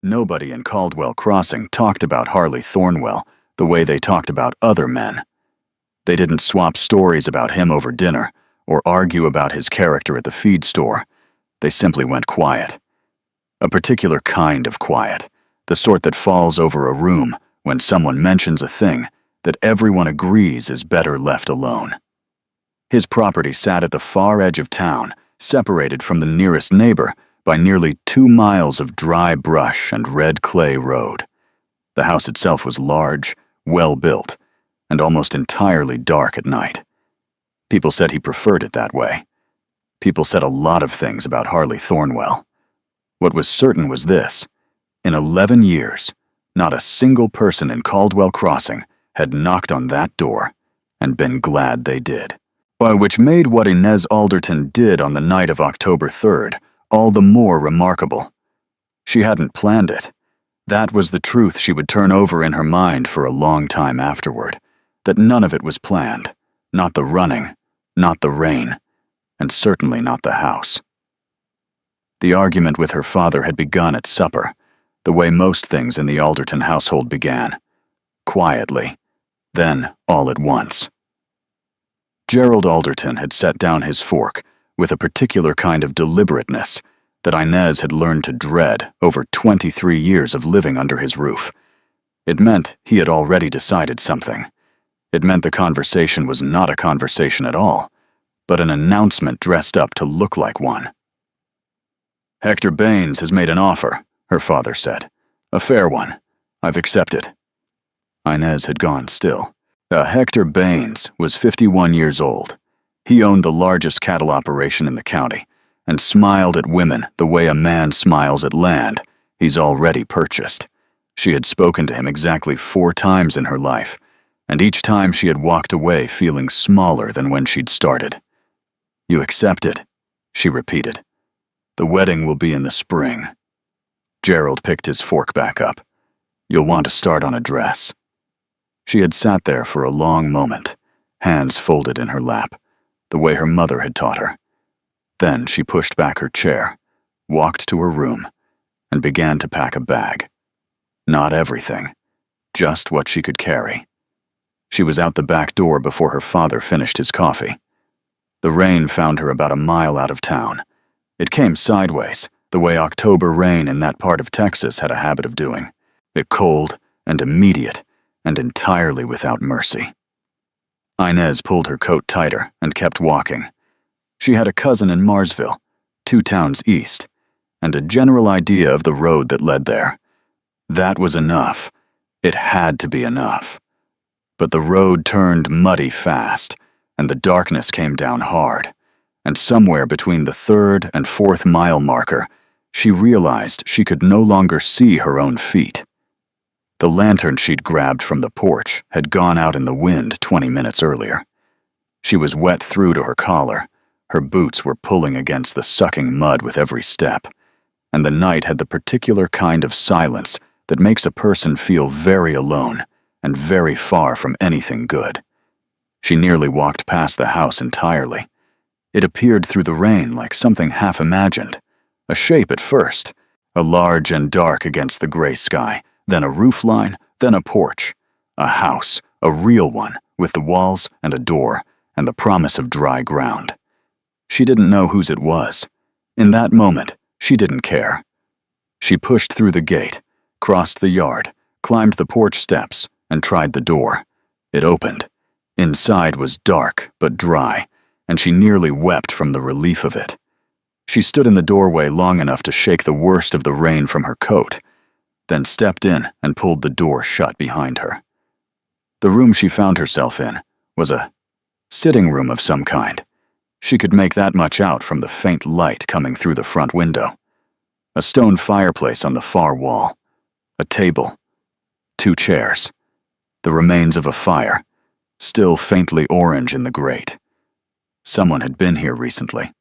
Nobody in Caldwell Crossing talked about Harley Thornwell the way they talked about other men. They didn't swap stories about him over dinner or argue about his character at the feed store. They simply went quiet. A particular kind of quiet, the sort that falls over a room when someone mentions a thing that everyone agrees is better left alone. His property sat at the far edge of town, separated from the nearest neighbor by nearly 2 miles of dry brush and red clay road. The house itself was large, well-built, and almost entirely dark at night. People said he preferred it that way. People said a lot of things about Harley Thornwell. What was certain was this: in 11 years, not a single person in Caldwell Crossing had knocked on that door and been glad they did. Which made what Inez Alderton did on the night of October 3rd all the more remarkable. She hadn't planned it. That was the truth she would turn over in her mind for a long time afterward, that none of it was planned, not the running, not the rain, and certainly not the house. The argument with her father had begun at supper, the way most things in the Alderton household began, quietly, then all at once. Gerald Alderton had set down his fork with a particular kind of deliberateness that Inez had learned to dread over 23 years of living under his roof. It meant he had already decided something. It meant the conversation was not a conversation at all, but an announcement dressed up to look like one. "Hector Baines has made an offer," her father said. "A fair one. I've accepted." Inez had gone still. Hector Baines was 51 years old. He owned the largest cattle operation in the county and smiled at women the way a man smiles at land he's already purchased. She had spoken to him exactly 4 times in her life, and each time she had walked away feeling smaller than when she'd started. "You accepted," she repeated. "The wedding will be in the spring." Gerald picked his fork back up. "You'll want to start on a dress." She had sat there for a long moment, hands folded in her lap, the way her mother had taught her. Then she pushed back her chair, walked to her room, and began to pack a bag. Not everything, just what she could carry. She was out the back door before her father finished his coffee. The rain found her about a mile out of town. It came sideways, the way October rain in that part of Texas had a habit of doing. It cold and immediate and entirely without mercy. Inez pulled her coat tighter and kept walking. She had a cousin in Marsville, 2 towns east, and a general idea of the road that led there. That was enough. It had to be enough. But the road turned muddy fast, and the darkness came down hard, and somewhere between the 3rd and 4th mile marker, she realized she could no longer see her own feet. The lantern she'd grabbed from the porch had gone out in the wind 20 minutes earlier. She was wet through to her collar. Her boots were pulling against the sucking mud with every step, and the night had the particular kind of silence that makes a person feel very alone and very far from anything good. She nearly walked past the house entirely. It appeared through the rain like something half-imagined, a shape at first, a large and dark against the gray sky, then a roofline, then a porch, a house, a real one, with the walls and a door and the promise of dry ground. She didn't know whose it was. In that moment, she didn't care. She pushed through the gate, crossed the yard, climbed the porch steps, and tried the door. It opened. Inside was dark but dry, and she nearly wept from the relief of it. She stood in the doorway long enough to shake the worst of the rain from her coat, then stepped in and pulled the door shut behind her. The room she found herself in was a sitting room of some kind. She could make that much out from the faint light coming through the front window. A stone fireplace on the far wall, a table, 2 chairs, the remains of a fire, still faintly orange in the grate. Someone had been here recently.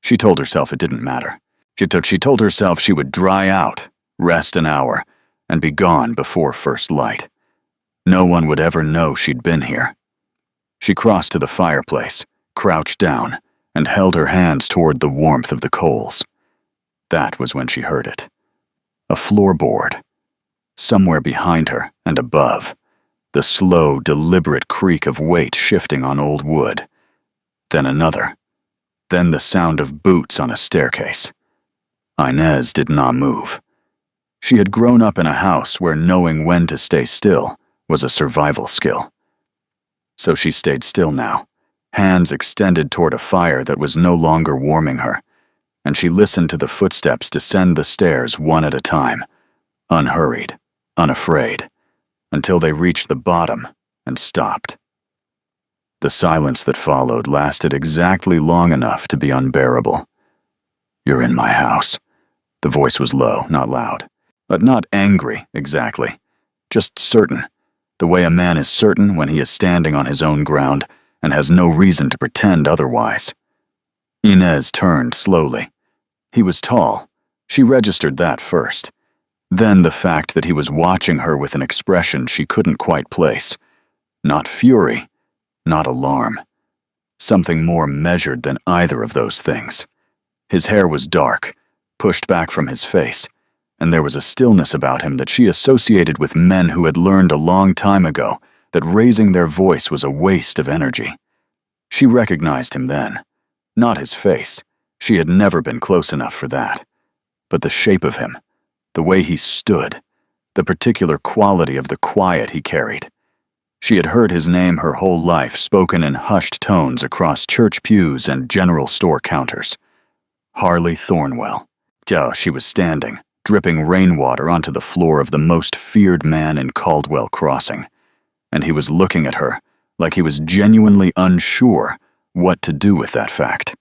She told herself it didn't matter. She told herself she would dry out, rest an hour, and be gone before first light. No one would ever know she'd been here. She crossed to the fireplace, crouched down, and held her hands toward the warmth of the coals. That was when she heard it. a floorboard. Somewhere behind her and above, the slow, deliberate creak of weight shifting on old wood. Then another. Then the sound of boots on a staircase. Inez did not move. She had grown up in a house where knowing when to stay still was a survival skill. So she stayed still now, hands extended toward a fire that was no longer warming her, and she listened to the footsteps descend the stairs one at a time, unhurried, unafraid, until they reached the bottom and stopped. The silence that followed lasted exactly long enough to be unbearable. "You're in my house." The voice was low, not loud, but not angry exactly, just certain, the way a man is certain when he is standing on his own ground and has no reason to pretend otherwise. Inez turned slowly. He was tall. She registered that first. Then the fact that he was watching her with an expression she couldn't quite place. Not fury, not alarm. Something more measured than either of those things. His hair was dark, pushed back from his face, and there was a stillness about him that she associated with men who had learned a long time ago that raising their voice was a waste of energy. She recognized him then. Not his face. She had never been close enough for that. But the shape of him, the way he stood, the particular quality of the quiet he carried. She had heard his name her whole life spoken in hushed tones across church pews and general store counters. Harley Thornwell. She was standing, dripping rainwater onto the floor of the most feared man in Caldwell Crossing, and he was looking at her like he was genuinely unsure what to do with that fact.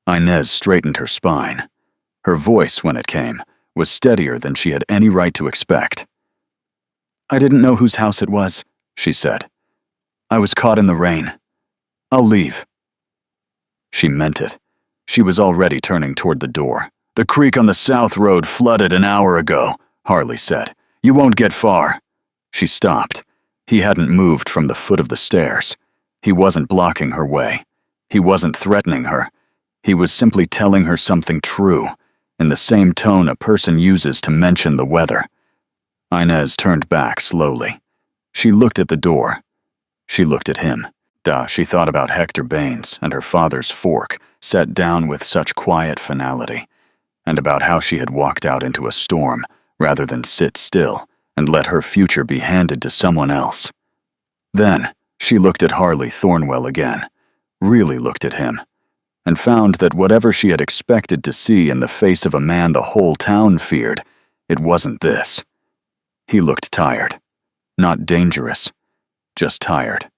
Inez straightened her spine. Her voice, when it came, was steadier than she had any right to expect. "I didn't know whose house it was," she said. "I was caught in the rain. I'll leave." She meant it. She was already turning toward the door. "The creek on the South Road flooded an hour ago," Harley said. "You won't get far." She stopped. He hadn't moved from the foot of the stairs. He wasn't blocking her way. He wasn't threatening her. He was simply telling her something true, in the same tone a person uses to mention the weather. Inez turned back slowly. She looked at the door. She looked at him. She thought about Hector Baines and her father's fork, set down with such quiet finality, and about how she had walked out into a storm rather than sit still and let her future be handed to someone else. Then she looked at Harley Thornwell again, really looked at him, and found that whatever she had expected to see in the face of a man the whole town feared, it wasn't this. He looked tired. Not dangerous, just tired,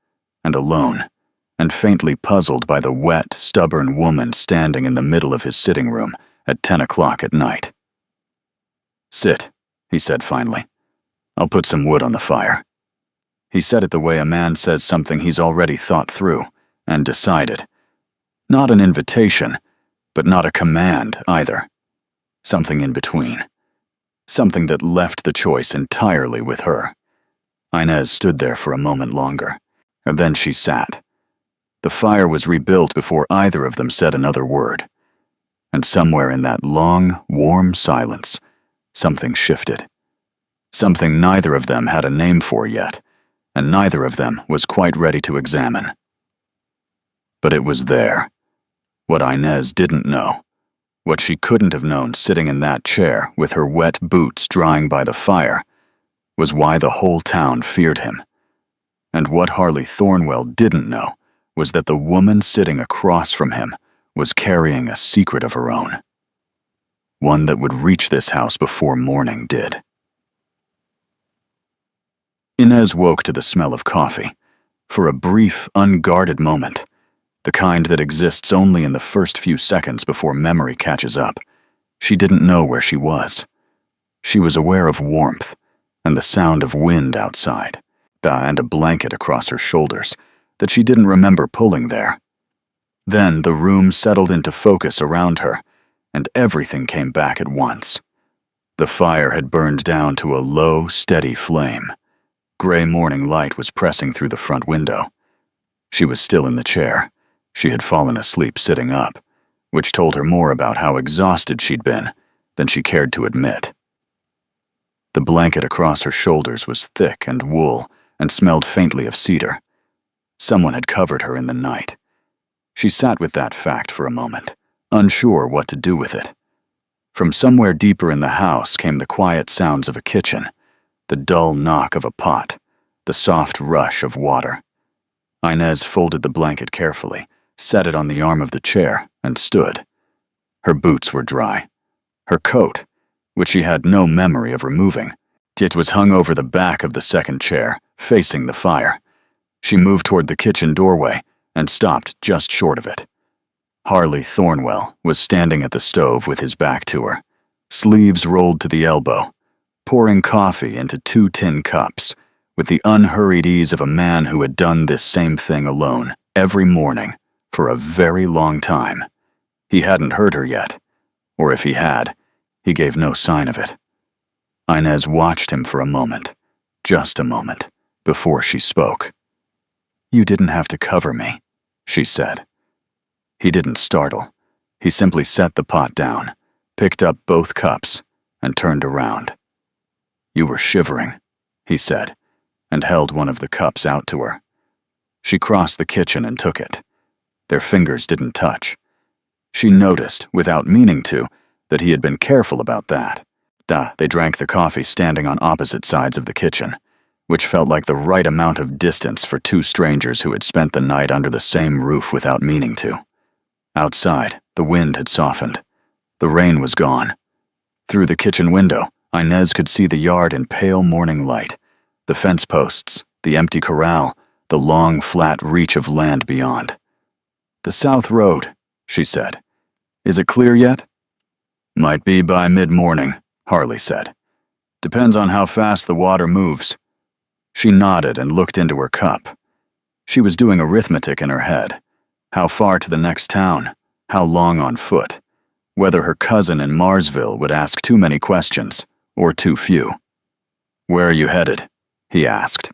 and alone, and faintly puzzled by the wet, stubborn woman standing in the middle of his sitting room at 10 o'clock at night. "Sit," he said finally. "I'll put some wood on the fire." He said it the way a man says something he's already thought through and decided. Not an invitation, but not a command either. Something in between. Something that left the choice entirely with her. Inez stood there for a moment longer, and then she sat. The fire was rebuilt before either of them said another word. And somewhere in that long, warm silence, something shifted. Something neither of them had a name for yet, and neither of them was quite ready to examine. But it was there. What Inez didn't know, what she couldn't have known sitting in that chair with her wet boots drying by the fire, was why the whole town feared him. And what Harley Thornwell didn't know was that the woman sitting across from him was carrying a secret of her own. One that would reach this house before morning did. Inez woke to the smell of coffee. For a brief, unguarded moment, the kind that exists only in the first few seconds before memory catches up, she didn't know where she was. She was aware of warmth and the sound of wind outside, and a blanket across her shoulders that she didn't remember pulling there. Then the room settled into focus around her, and everything came back at once. The fire had burned down to a low, steady flame. Gray morning light was pressing through the front window. She was still in the chair. She had fallen asleep sitting up, which told her more about how exhausted she'd been than she cared to admit. The blanket across her shoulders was thick and wool and smelled faintly of cedar. Someone had covered her in the night. She sat with that fact for a moment, unsure what to do with it. From somewhere deeper in the house came the quiet sounds of a kitchen, the dull knock of a pot, the soft rush of water. Inez folded the blanket carefully, set it on the arm of the chair, and stood. Her boots were dry. Her coat, which she had no memory of removing, it was hung over the back of the second chair, facing the fire. She moved toward the kitchen doorway and stopped just short of it. Harley Thornwell was standing at the stove with his back to her, sleeves rolled to the elbow, pouring coffee into 2 tin cups, with the unhurried ease of a man who had done this same thing alone, every morning, for a very long time. He hadn't heard her yet, or if he had, he gave no sign of it. Inez watched him for a moment, just a moment, before she spoke. "You didn't have to cover me," she said. He didn't startle. He simply set the pot down, picked up both cups, and turned around. "You were shivering," he said, and held one of the cups out to her. She crossed the kitchen and took it. Their fingers didn't touch. She noticed, without meaning to, that he had been careful about that. They drank the coffee standing on opposite sides of the kitchen, which felt like the right amount of distance for 2 strangers who had spent the night under the same roof without meaning to. Outside, the wind had softened. The rain was gone. Through the kitchen window, Inez could see the yard in pale morning light, the fence posts, the empty corral, the long, flat reach of land beyond. "The South Road," she said. "Is it clear yet?" "Might be by mid-morning," Harley said. "Depends on how fast the water moves." She nodded and looked into her cup. She was doing arithmetic in her head. How far to the next town? How long on foot? Whether her cousin in Marsville would ask too many questions, or too few. "Where are you headed?" he asked.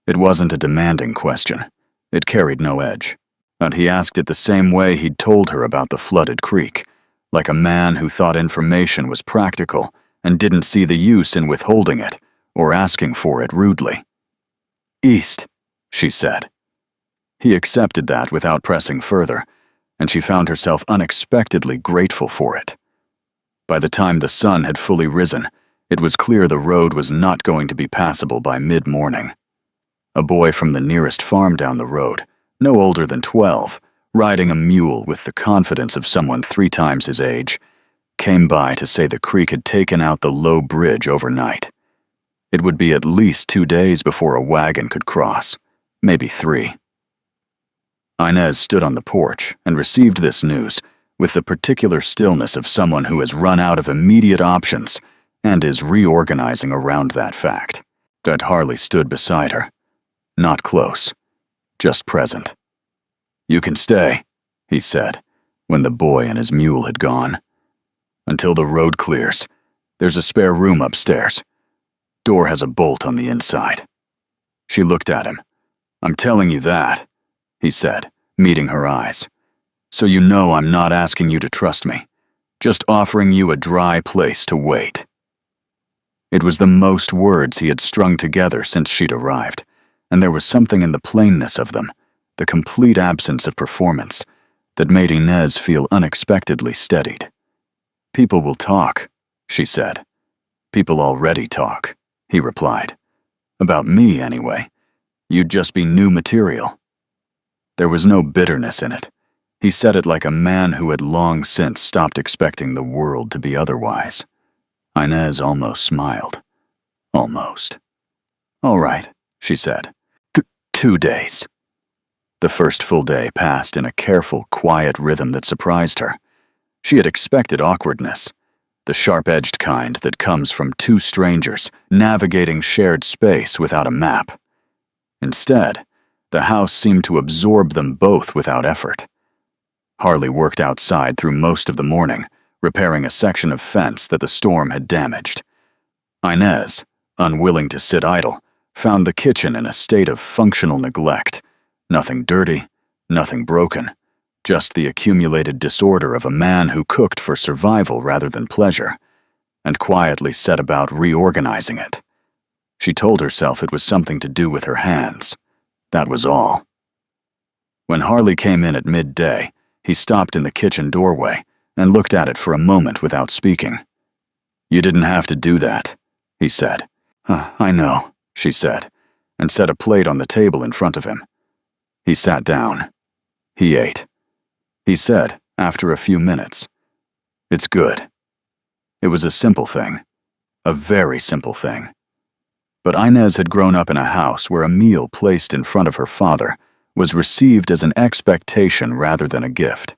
It wasn't a demanding question. It carried no edge. But he asked it the same way he'd told her about the flooded creek, like a man who thought information was practical and didn't see the use in withholding it or asking for it rudely. "East," she said. He accepted that without pressing further, and she found herself unexpectedly grateful for it. By the time the sun had fully risen, it was clear the road was not going to be passable by mid-morning. A boy from the nearest farm down the road, no older than 12, riding a mule with the confidence of someone 3 times his age, came by to say the creek had taken out the low bridge overnight. It would be at least 2 days before a wagon could cross, maybe 3. Inez stood on the porch and received this news with the particular stillness of someone who has run out of immediate options and is reorganizing around that fact. That Harley stood beside her. Not close, just present. "You can stay," he said, when the boy and his mule had gone. "Until the road clears. There's a spare room upstairs. Door has a bolt on the inside." She looked at him. "I'm telling you that," he said, meeting her eyes. "So you know I'm not asking you to trust me, just offering you a dry place to wait." It was the most words he had strung together since she'd arrived, and there was something in the plainness of them, the complete absence of performance, that made Inez feel unexpectedly steadied. "People will talk," she said. "People already talk," he replied. "About me, anyway. You'd just be new material." There was no bitterness in it. He said it like a man who had long since stopped expecting the world to be otherwise. Inez almost smiled. Almost. "All right," she said. 2 days." The first full day passed in a careful, quiet rhythm that surprised her. She had expected awkwardness, the sharp-edged kind that comes from 2 strangers navigating shared space without a map. Instead, the house seemed to absorb them both without effort. Harley worked outside through most of the morning, repairing a section of fence that the storm had damaged. Inez, unwilling to sit idle, found the kitchen in a state of functional neglect. Nothing dirty, nothing broken, just the accumulated disorder of a man who cooked for survival rather than pleasure. and quietly set about reorganizing it. She told herself it was something to do with her hands. That was all. When Harley came in at midday, he stopped in the kitchen doorway and looked at it for a moment without speaking. "You didn't have to do that," he said. "I know," she said, and set a plate on the table in front of him. He sat down. He ate. He said, after a few minutes, "It's good." It was a simple thing. A very simple thing. But Inez had grown up in a house where a meal placed in front of her father was received as an expectation rather than a gift.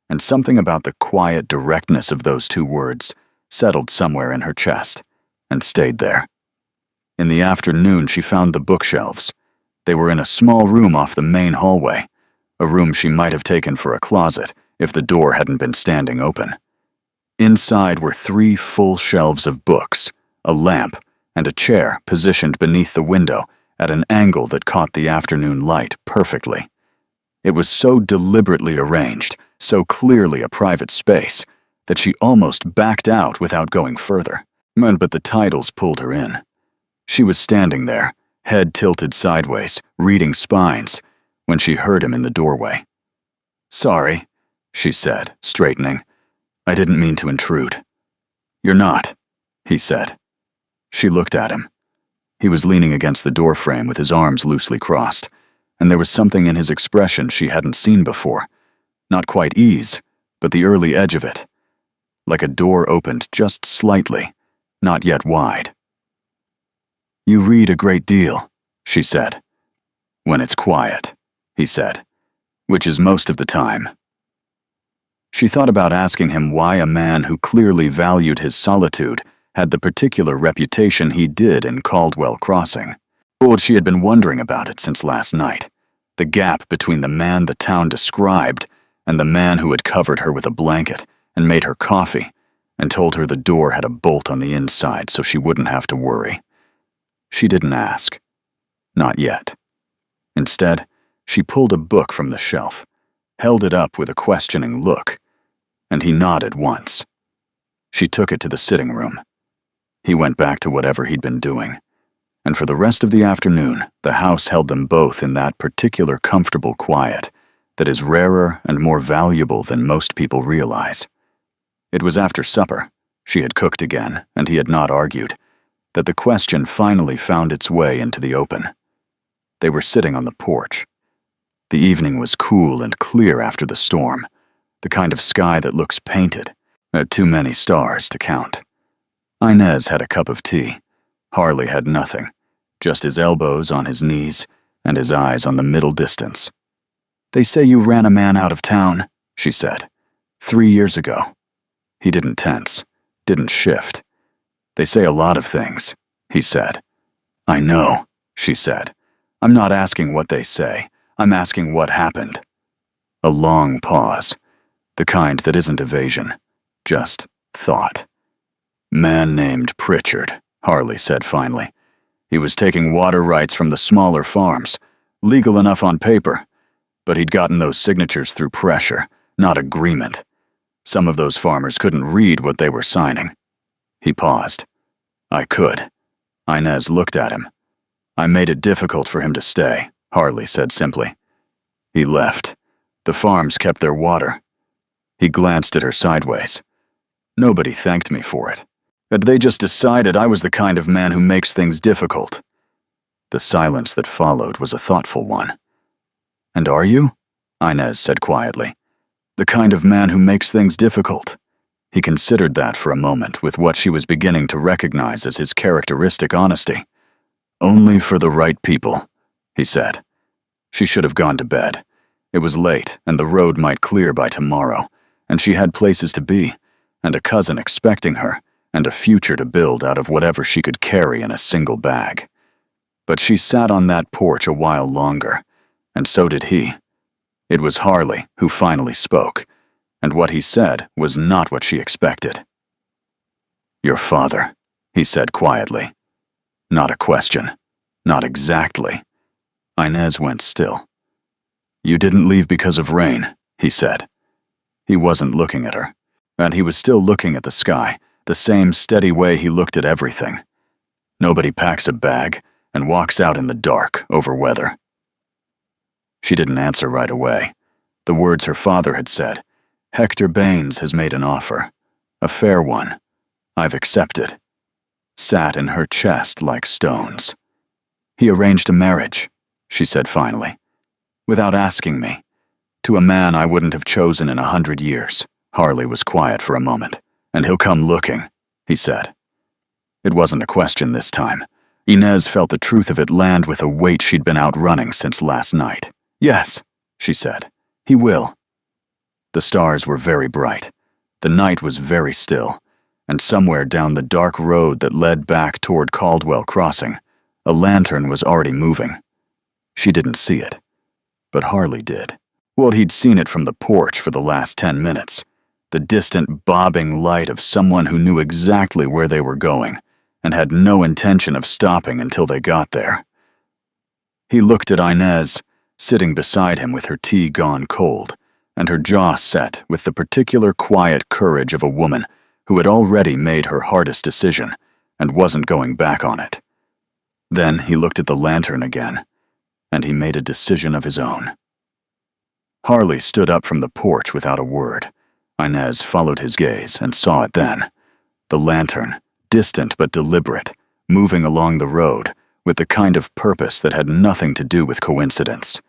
And something about the quiet directness of those two words settled somewhere in her chest and stayed there. In the afternoon, she found the bookshelves. They were in a small room off the main hallway, a room she might have taken for a closet if the door hadn't been standing open. Inside were 3 full shelves of books, a lamp, and a chair positioned beneath the window at an angle that caught the afternoon light perfectly. It was so deliberately arranged, so clearly a private space, that she almost backed out without going further. But the titles pulled her in. She was standing there, head tilted sideways, reading spines, when she heard him in the doorway. "Sorry," she said, straightening. "I didn't mean to intrude." "You're not," he said. She looked at him. He was leaning against the doorframe with his arms loosely crossed, and there was something in his expression she hadn't seen before. Not quite ease, but the early edge of it. Like a door opened just slightly, not yet wide. "You read a great deal," she said. "When it's quiet," he said, "which is most of the time." She thought about asking him why a man who clearly valued his solitude had the particular reputation he did in Caldwell Crossing. Or she had been wondering about it since last night, the gap between the man the town described and the man who had covered her with a blanket and made her coffee and told her the door had a bolt on the inside so she wouldn't have to worry. She didn't ask. Not yet. Instead, she pulled a book from the shelf, held it up with a questioning look, and he nodded once. She took it to the sitting room. He went back to whatever he'd been doing, and for the rest of the afternoon, the house held them both in that particular comfortable quiet that is rarer and more valuable than most people realize. It was after supper, she had cooked again, and he had not argued, that the question finally found its way into the open. They were sitting on the porch. The evening was cool and clear after the storm, the kind of sky that looks painted, too many stars to count. Inez had a cup of tea. Harley had nothing, just his elbows on his knees and his eyes on the middle distance. "They say you ran a man out of town," she said. 3 years ago." He didn't tense, didn't shift. "They say a lot of things," he said. "I know," she said. "I'm not asking what they say. I'm asking what happened." A long pause, the kind that isn't evasion, just thought. "Man named Pritchard," Harley said finally. "He was taking water rights from the smaller farms, legal enough on paper, but he'd gotten those signatures through pressure, not agreement. Some of those farmers couldn't read what they were signing." He paused. "I could." Inez looked at him. "I made it difficult for him to stay," Harley said simply. "He left. The farms kept their water." He glanced at her sideways. "Nobody thanked me for it. But they just decided I was the kind of man who makes things difficult." The silence that followed was a thoughtful one. "And are you?" Inez said quietly. "The kind of man who makes things difficult." He considered that for a moment with what she was beginning to recognize as his characteristic honesty. "Only for the right people," he said. She should have gone to bed. It was late, and the road might clear by tomorrow, and she had places to be, and a cousin expecting her, and a future to build out of whatever she could carry in a single bag. But she sat on that porch a while longer, and so did he. It was Harley who finally spoke, and what he said was not what she expected. "Your father," he said quietly. Not a question. Not exactly. Inez went still. "You didn't leave because of rain," he said. He wasn't looking at her, and he was still looking at the sky the same steady way he looked at everything. Nobody packs a bag and walks out in the dark over weather. She didn't answer right away. The words her father had said, "Hector Baines has made an offer. A fair one. I've accepted," sat in her chest like stones. "He arranged a marriage," she said finally, "without asking me, to a man I wouldn't have chosen in 100 years. Harley was quiet for a moment. "And he'll come looking," he said. It wasn't a question this time. Inez felt the truth of it land with a weight she'd been outrunning since last night. "Yes," she said, "he will." The stars were very bright. The night was very still, and somewhere down the dark road that led back toward Caldwell Crossing, a lantern was already moving. She didn't see it, but Harley did. Well, he'd seen it from the porch for the last 10 minutes, the distant bobbing light of someone who knew exactly where they were going and had no intention of stopping until they got there. He looked at Inez, sitting beside him with her tea gone cold, and her jaw set with the particular quiet courage of a woman who had already made her hardest decision and wasn't going back on it. Then he looked at the lantern again, and he made a decision of his own. Harley stood up from the porch without a word. Inez followed his gaze and saw it then. The lantern, distant but deliberate, moving along the road with the kind of purpose that had nothing to do with coincidence.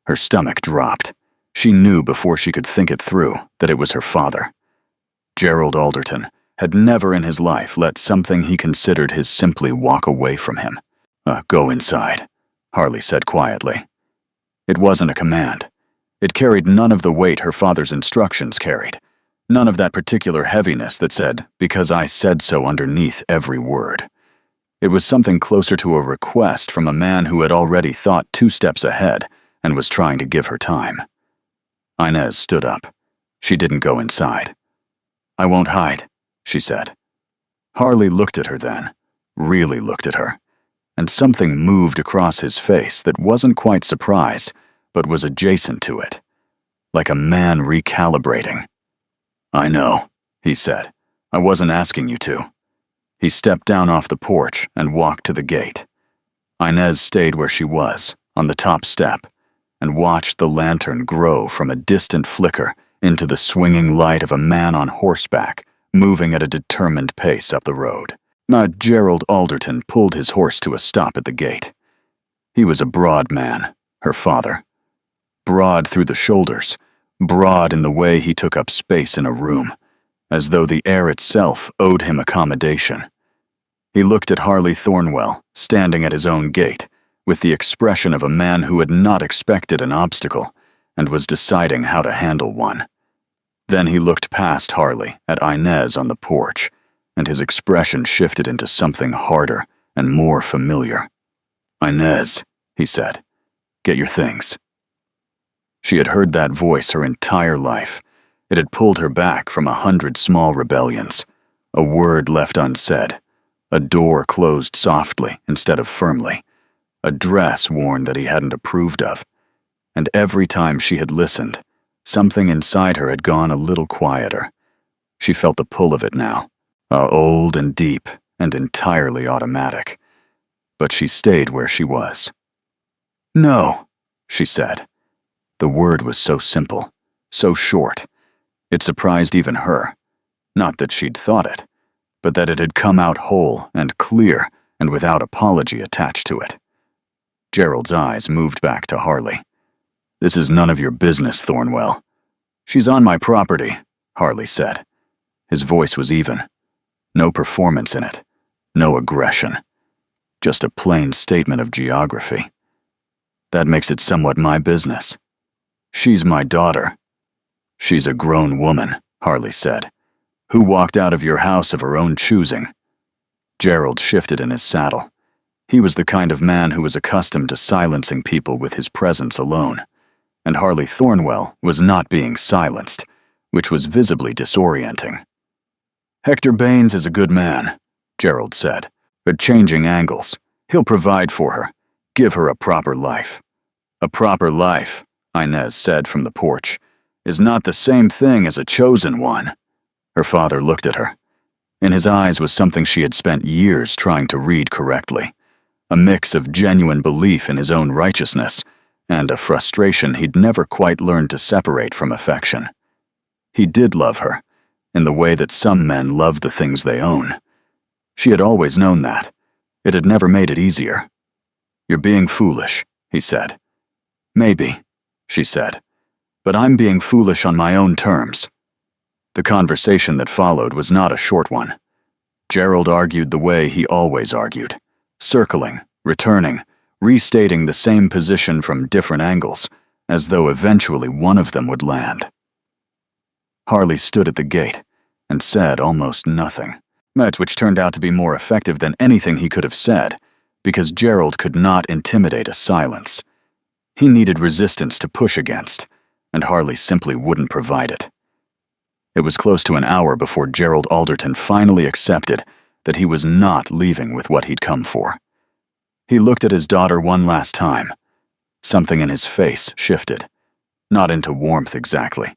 Her stomach dropped. She knew before she could think it through that it was her father. Gerald Alderton had never in his life let something he considered his simply walk away from him. "Go inside," Harley said quietly. It wasn't a command. It carried none of the weight her father's instructions carried. None of that particular heaviness that said, "because I said so," underneath every word. It was something closer to a request from a man who had already thought 2 steps ahead and was trying to give her time. Inez stood up. She didn't go inside. "I won't hide," she said. Harley looked at her then, really looked at her, and something moved across his face that wasn't quite surprise, but was adjacent to it, like a man recalibrating. "I know," he said. "I wasn't asking you to." He stepped down off the porch and walked to the gate. Inez stayed where she was, on the top step, and watched the lantern grow from a distant flicker into the swinging light of a man on horseback, moving at a determined pace up the road. Gerald Alderton pulled his horse to a stop at the gate. He was a broad man, her father. Broad through the shoulders, broad in the way he took up space in a room, as though the air itself owed him accommodation. He looked at Harley Thornwell, standing at his own gate, with the expression of a man who had not expected an obstacle and was deciding how to handle one. Then he looked past Harley at Inez on the porch, and his expression shifted into something harder and more familiar. "Inez," he said, "get your things." She had heard that voice her entire life. It had pulled her back from 100 small rebellions. A word left unsaid. A door closed softly instead of firmly. A dress worn that he hadn't approved of. And every time she had listened, something inside her had gone a little quieter. She felt the pull of it now, old and deep and entirely automatic. But she stayed where she was. "No," she said. The word was so simple, so short. It surprised even her. Not that she'd thought it, but that it had come out whole and clear and without apology attached to it. Gerald's eyes moved back to Harley. "This is none of your business, Thornwell." "She's on my property," Harley said. His voice was even. No performance in it. No aggression. Just a plain statement of geography. "That makes it somewhat my business. She's my daughter." "She's a grown woman," Harley said, "who walked out of your house of her own choosing." Gerald shifted in his saddle. He was the kind of man who was accustomed to silencing people with his presence alone, and Harley Thornwell was not being silenced, which was visibly disorienting. "Hector Baines is a good man," Gerald said, "but changing angles. He'll provide for her, give her a proper life." "A proper life," Inez said from the porch, "is not the same thing as a chosen one." Her father looked at her. In his eyes was something she had spent years trying to read correctly, a mix of genuine belief in his own righteousness and a frustration he'd never quite learned to separate from affection. He did love her, in the way that some men love the things they own. She had always known that. It had never made it easier. "You're being foolish," he said. "Maybe," she said, "but I'm being foolish on my own terms." The conversation that followed was not a short one. Gerald argued the way he always argued, circling, returning, restating the same position from different angles, as though eventually one of them would land. Harley stood at the gate and said almost nothing, which turned out to be more effective than anything he could have said, because Gerald could not intimidate a silence. He needed resistance to push against, and Harley simply wouldn't provide it. It was close to an hour before Gerald Alderton finally accepted that he was not leaving with what he'd come for. He looked at his daughter one last time. Something in his face shifted, not into warmth exactly,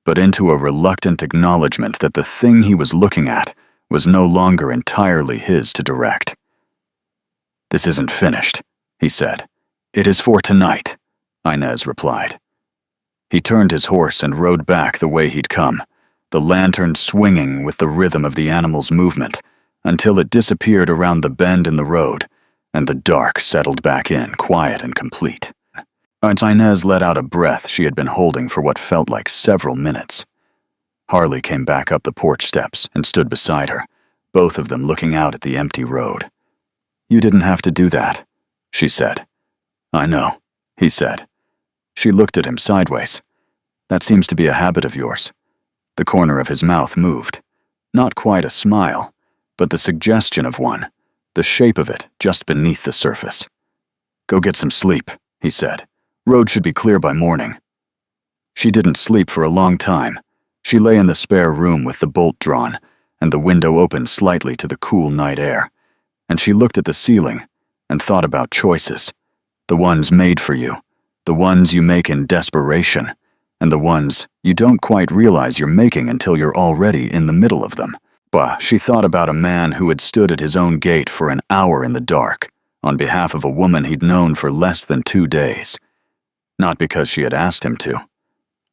but into a reluctant acknowledgement that the thing he was looking at was no longer entirely his to direct. "This isn't finished," he said. "It is for tonight," Inez replied. He turned his horse and rode back the way he'd come, the lantern swinging with the rhythm of the animal's movement, until it disappeared around the bend in the road, and the dark settled back in, quiet and complete. Inez let out a breath she had been holding for what felt like several minutes. Harley came back up the porch steps and stood beside her, both of them looking out at the empty road. "You didn't have to do that," she said. "I know," he said. She looked at him sideways. "That seems to be a habit of yours." The corner of his mouth moved. Not quite a smile, but the suggestion of one, the shape of it just beneath the surface. "Go get some sleep," he said. "Road should be clear by morning." She didn't sleep for a long time. She lay in the spare room with the bolt drawn and the window open slightly to the cool night air, and she looked at the ceiling and thought about choices, the ones made for you, the ones you make in desperation, and the ones you don't quite realize you're making until you're already in the middle of them. She thought about a man who had stood at his own gate for an hour in the dark, on behalf of a woman he'd known for less than 2 days. Not because she had asked him to.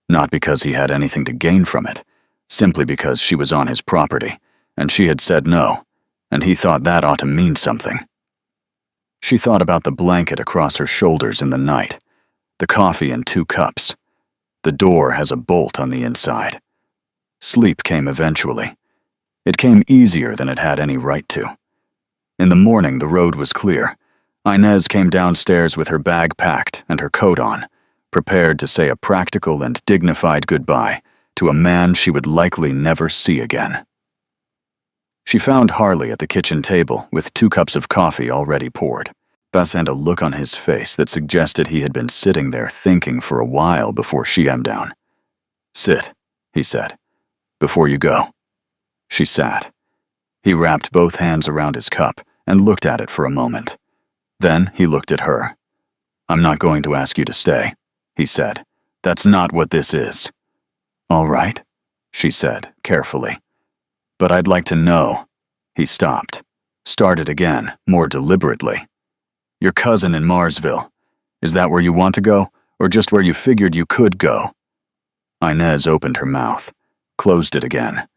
Not because he had anything to gain from it. Simply because she was on his property, and she had said no, and he thought that ought to mean something. She thought about the blanket across her shoulders in the night, the coffee in 2 cups. The door has a bolt on the inside. Sleep came eventually. It came easier than it had any right to. In the morning, the road was clear. Inez came downstairs with her bag packed and her coat on, prepared to say a practical and dignified goodbye to a man she would likely never see again. She found Harley at the kitchen table with 2 cups of coffee already poured, and a look on his face that suggested he had been sitting there thinking for a while before she came down. "Sit," he said, "before you go." She sat. He wrapped both hands around his cup and looked at it for a moment. Then he looked at her. "I'm not going to ask you to stay," he said. "That's not what this is." "All right," she said, carefully. "But I'd like to know." He stopped, started again, more deliberately. "Your cousin in Marsville. Is that where you want to go, or just where you figured you could go?" Inez opened her mouth, closed it again.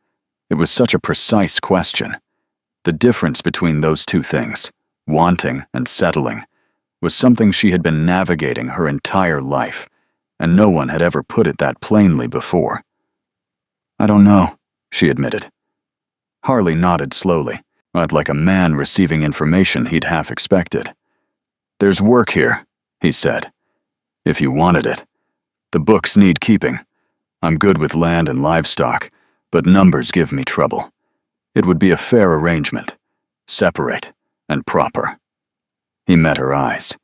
It was such a precise question. The difference between those 2 things, wanting and settling, was something she had been navigating her entire life, and no one had ever put it that plainly before. "I don't know," she admitted. Harley nodded slowly, not like a man receiving information he'd half expected. "There's work here," he said. "If you wanted it. The books need keeping. I'm good with land and livestock, but numbers give me trouble. It would be a fair arrangement, separate and proper." He met her eyes.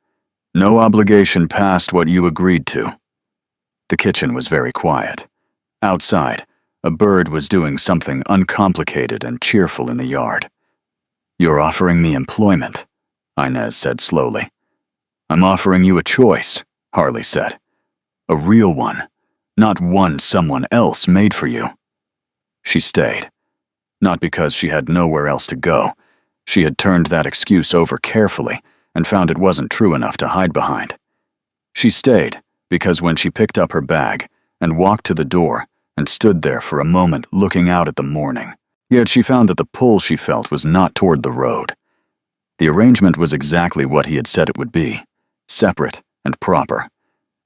"No obligation past what you agreed to." The kitchen was very quiet. Outside, a bird was doing something uncomplicated and cheerful in the yard. "You're offering me employment," Inez said slowly. "I'm offering you a choice," Harley said. "A real one, not one someone else made for you." She stayed. not because she had nowhere else to go. She had turned that excuse over carefully and found it wasn't true enough to hide behind. She stayed because when she picked up her bag and walked to the door and stood there for a moment looking out at the morning, yet she found that the pull she felt was not toward the road. The arrangement was exactly what he had said it would be, separate and proper,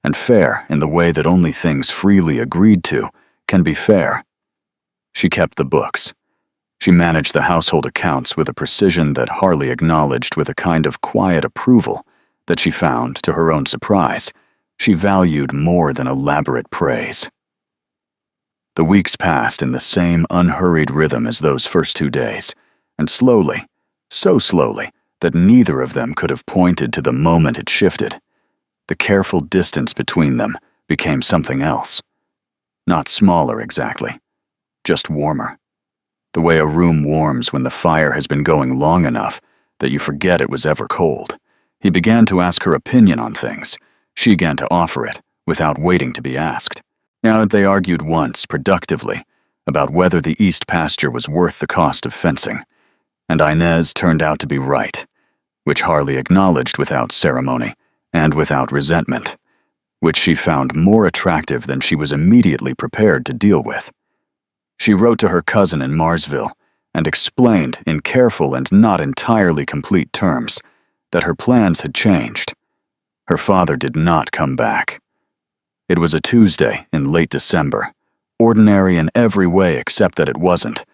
and fair in the way that only things freely agreed to can be fair. She kept the books. She managed the household accounts with a precision that Harley acknowledged with a kind of quiet approval that she found, to her own surprise, she valued more than elaborate praise. The weeks passed in the same unhurried rhythm as those first 2 days, and slowly, so slowly, that neither of them could have pointed to the moment it shifted. The careful distance between them became something else. Not smaller exactly, just warmer. The way a room warms when the fire has been going long enough that you forget it was ever cold. He began to ask her opinion on things. She began to offer it, without waiting to be asked. Now they argued once, productively, about whether the east pasture was worth the cost of fencing, and Inez turned out to be right, which Harley acknowledged without ceremony and without resentment, which she found more attractive than she was immediately prepared to deal with. She wrote to her cousin in Marsville and explained in careful and not entirely complete terms that her plans had changed. Her father did not come back. It was a Tuesday in late December, ordinary in every way except that it wasn't,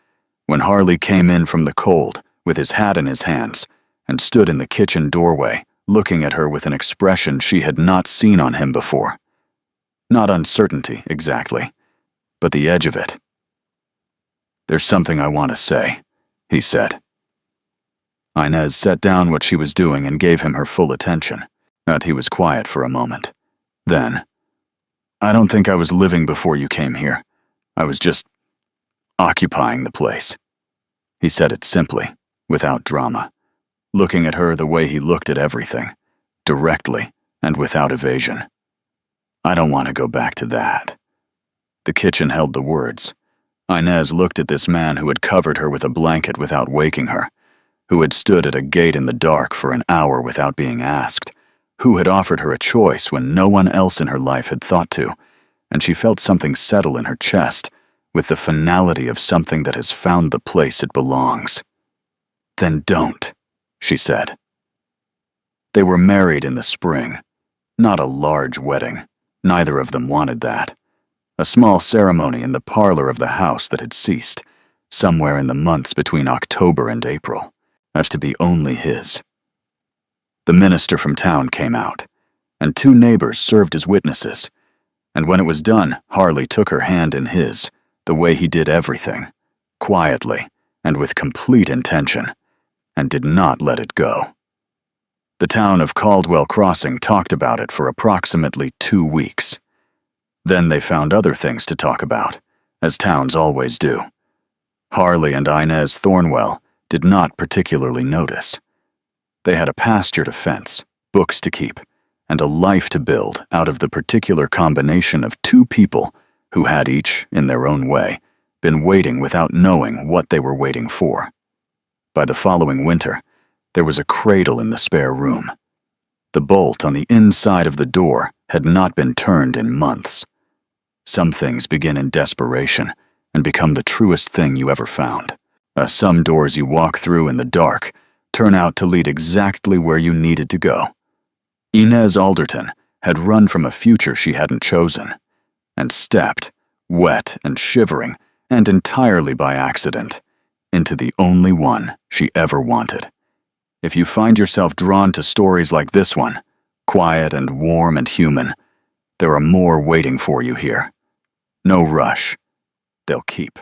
when Harley came in from the cold with his hat in his hands and stood in the kitchen doorway, looking at her with an expression she had not seen on him before. Not uncertainty, exactly, but the edge of it. "There's something I want to say," he said. Inez set down what she was doing and gave him her full attention, but he was quiet for a moment. Then, "I don't think I was living before you came here. I was just occupying the place." He said it simply, without drama, looking at her the way he looked at everything, directly and without evasion. "I don't want to go back to that." The kitchen held the words. Inez looked at this man who had covered her with a blanket without waking her, who had stood at a gate in the dark for an hour without being asked, who had offered her a choice when no one else in her life had thought to, and she felt something settle in her chest with the finality of something that has found the place it belongs. "Then don't," she said. They were married in the spring. Not a large wedding. Neither of them wanted that. A small ceremony in the parlor of the house that had ceased, somewhere in the months between October and April, as to be only his. The minister from town came out, and 2 neighbors served as witnesses, and when it was done, Harley took her hand in his, the way he did everything, quietly and with complete intention, and did not let it go. The town of Caldwell Crossing talked about it for approximately 2 weeks. Then they found other things to talk about, as towns always do. Harley and Inez Thornwell did not particularly notice. They had a pasture to fence, books to keep, and a life to build out of the particular combination of 2 people who had each, in their own way, been waiting without knowing what they were waiting for. By the following winter, there was a cradle in the spare room. The bolt on the inside of the door had not been turned in months. Some things begin in desperation and become the truest thing you ever found. Some doors you walk through in the dark turn out to lead exactly where you needed to go. Inez Alderton had run from a future she hadn't chosen, and stepped, wet and shivering, and entirely by accident, into the only one she ever wanted. If you find yourself drawn to stories like this one, quiet and warm and human, there are more waiting for you here. No rush. They'll keep.